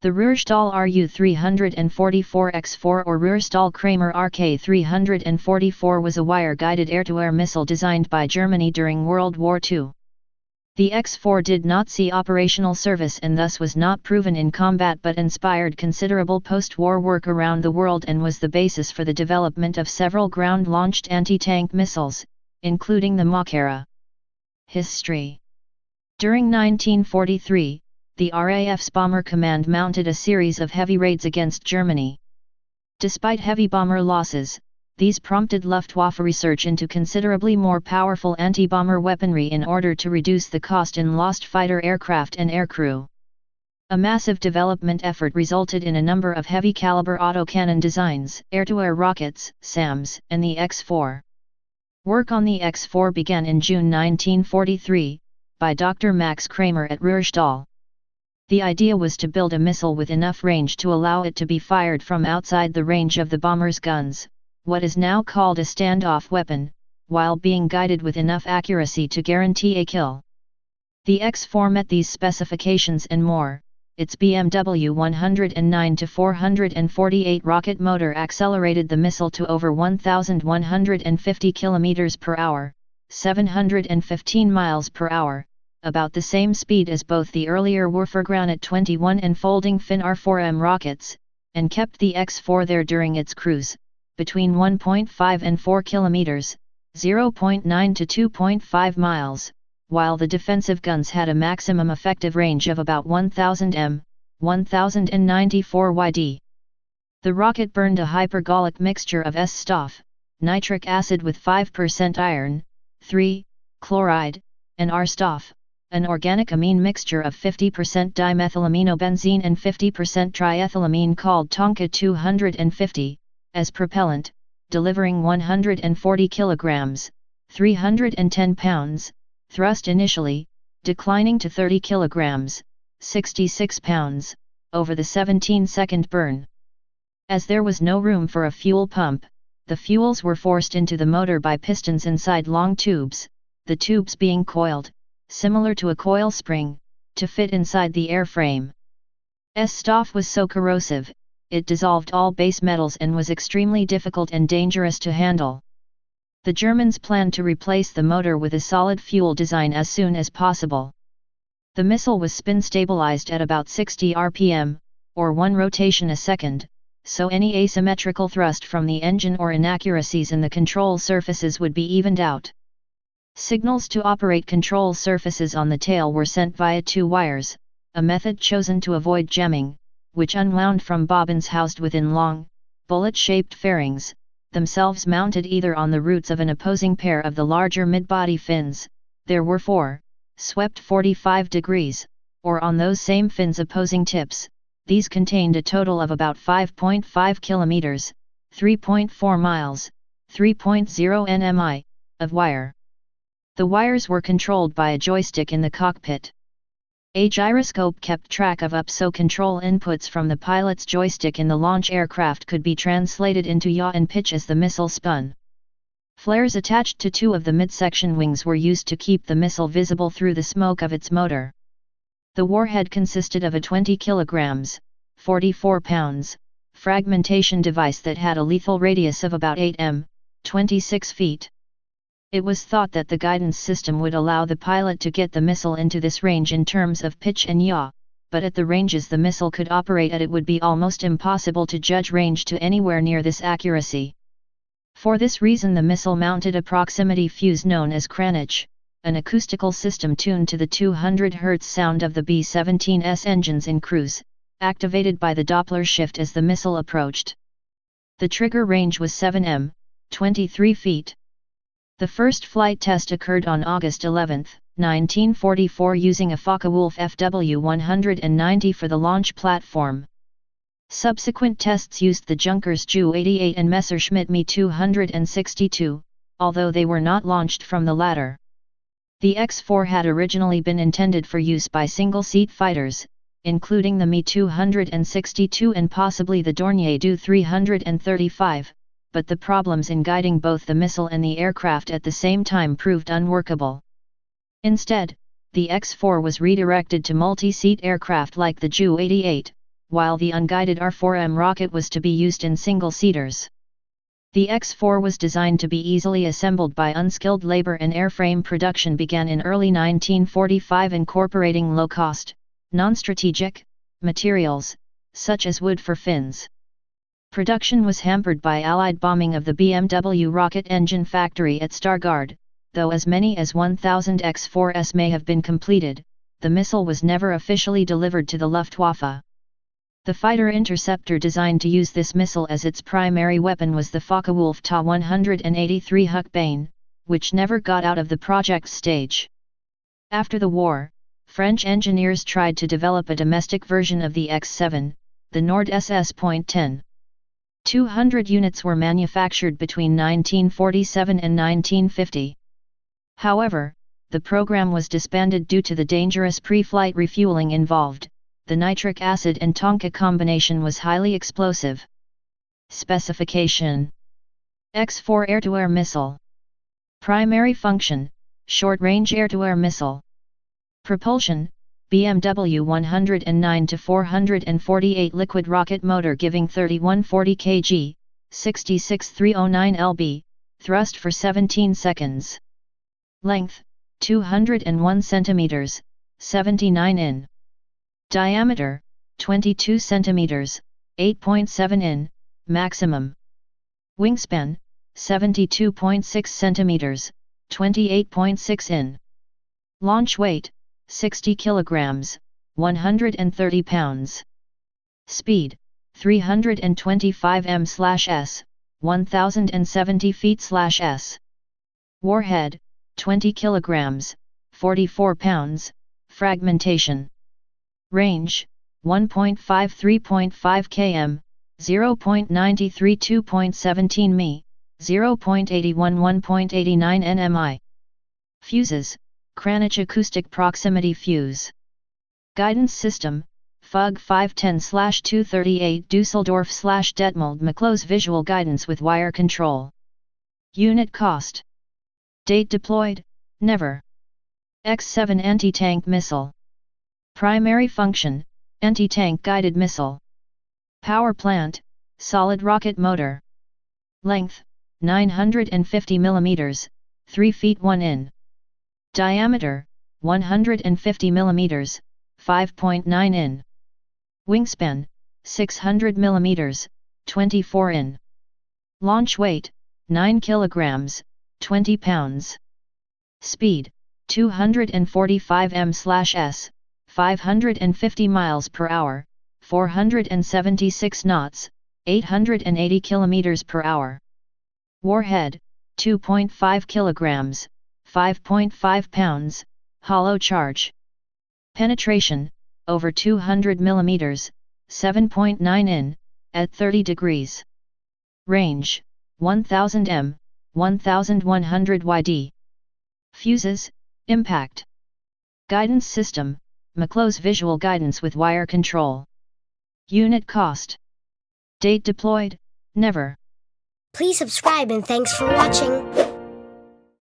The Ruhrstahl Ru-344X4 or Ruhrstahl Kramer RK-344 was a wire-guided air-to-air missile designed by Germany during World War II. The X-4 did not see operational service and thus was not proven in combat, but inspired considerable post-war work around the world and was the basis for the development of several ground-launched anti-tank missiles, including the Mach-era. History. During 1943, the RAF's Bomber Command mounted a series of heavy raids against Germany. Despite heavy bomber losses, these prompted Luftwaffe research into considerably more powerful anti-bomber weaponry in order to reduce the cost in lost fighter aircraft and aircrew. A massive development effort resulted in a number of heavy-caliber autocannon designs, air-to-air rockets, SAMs, and the X-4. Work on the X-4 began in June 1943, by Dr. Max Kramer at Ruhrstahl. The idea was to build a missile with enough range to allow it to be fired from outside the range of the bomber's guns, what is now called a standoff weapon, while being guided with enough accuracy to guarantee a kill. The X-4 met these specifications and more. Its BMW 109-448 rocket motor accelerated the missile to over 1,150 km per hour, 715 miles per hour, about the same speed as both the earlier Granit 21 and folding fin R-4M rockets, and kept the X-4 there during its cruise, between 1.5 and 4 km, 0.9 to 2.5 miles, while the defensive guns had a maximum effective range of about 1000 m, 1094 yd. The rocket burned a hypergolic mixture of S-Stoff, nitric acid with 5% iron, 3, chloride, and R-Stoff, an organic amine mixture of 50% dimethylaminobenzene and 50% triethylamine called Tonka 250, as propellant, delivering 140 kilograms, 310 pounds, thrust initially, declining to 30 kilograms, 66 pounds, over the 17-second burn. As there was no room for a fuel pump, the fuels were forced into the motor by pistons inside long tubes, the tubes being coiled, similar to a coil spring, to fit inside the airframe. S-Stoff was so corrosive, it dissolved all base metals and was extremely difficult and dangerous to handle. The Germans planned to replace the motor with a solid fuel design as soon as possible. The missile was spin-stabilized at about 60 rpm, or 1 rotation a second, so any asymmetrical thrust from the engine or inaccuracies in the control surfaces would be evened out. Signals to operate control surfaces on the tail were sent via 2 wires, a method chosen to avoid jamming, which unwound from bobbins housed within long, bullet-shaped fairings, themselves mounted either on the roots of an opposing pair of the larger mid-body fins, there were 4, swept 45 degrees, or on those same fins opposing tips. These contained a total of about 5.5 kilometers, 3.4 miles, 3.0 nmi, of wire. The wires were controlled by a joystick in the cockpit. A gyroscope kept track of UP, so control inputs from the pilot's joystick in the launch aircraft could be translated into yaw and pitch as the missile spun. Flares attached to 2 of the midsection wings were used to keep the missile visible through the smoke of its motor. The warhead consisted of a 20 kilograms, 44 pounds, fragmentation device that had a lethal radius of about 8 m, 26 feet. It was thought that the guidance system would allow the pilot to get the missile into this range in terms of pitch and yaw, but at the ranges the missile could operate at it would be almost impossible to judge range to anywhere near this accuracy. For this reason the missile mounted a proximity fuse known as Kranich, an acoustical system tuned to the 200 Hz sound of the B-17's engines in cruise, activated by the Doppler shift as the missile approached. The trigger range was 7 m, 23 feet. The first flight test occurred on August 11, 1944 using a Focke-Wulf FW-190 for the launch platform. Subsequent tests used the Junkers Ju-88 and Messerschmitt Me-262, although they were not launched from the latter. The X-4 had originally been intended for use by single-seat fighters, including the Me-262 and possibly the Dornier Do-335, but the problems in guiding both the missile and the aircraft at the same time proved unworkable. Instead, the X-4 was redirected to multi-seat aircraft like the Ju-88, while the unguided R-4M rocket was to be used in single-seaters. The X-4 was designed to be easily assembled by unskilled labor, and airframe production began in early 1945, incorporating low-cost, non-strategic materials, such as wood for fins. Production was hampered by Allied bombing of the BMW rocket engine factory at Stargard, though as many as 1,000 X-4s may have been completed. The missile was never officially delivered to the Luftwaffe. The fighter interceptor designed to use this missile as its primary weapon was the Focke-Wulf Ta-183 Huckbane, which never got out of the project stage. After the war, French engineers tried to develop a domestic version of the X-7, the Nord SS.10. 200 units were manufactured between 1947 and 1950. However, the program was disbanded due to the dangerous pre-flight refueling involved. The nitric acid and Tonka combination was highly explosive. Specification: X-4 air-to-air missile. Primary function: short-range air-to-air missile. Propulsion: BMW 109 to 448 liquid rocket motor giving 3140 kg, 66309 lb, thrust for 17 seconds. Length: 201 cm, 79 in. Diameter: 22 cm, 8.7 in, maximum. Wingspan: 72.6 cm, 28.6 in. Launch weight: 60 kg, 130 pounds. Speed: 325 m/s, 1070 feet/s. Warhead: 20 kg, 44 pounds. Fragmentation. Range: 1.53.5 km, 0.932.17 mi, 0.81 1.89 nmi. Fuses: Kranich acoustic proximity fuse. Guidance system: FUG 510/238 Dusseldorf/Detmold McClose visual guidance with wire control. Unit cost. Date deployed: never. X-7 anti-tank missile. Primary function: anti-tank guided missile. Power plant: solid rocket motor. Length: 950 mm, 3 feet 1 in. Diameter: 150 mm, 5.9 in. Wingspan: 600 mm, 24 in. Launch weight: 9 kg, 20 pounds. Speed: 245 m/s, 550 miles per hour, 476 knots, 880 km per hour. Warhead: 2.5 kg, 5.5 pounds, hollow charge. Penetration: over 200 mm, 7.9 in, at 30 degrees. Range: 1000 m, 1100 yd. Fuses: impact. Guidance system: McClose visual guidance with wire control. Unit cost. Date deployed: never. Please subscribe and thanks for watching.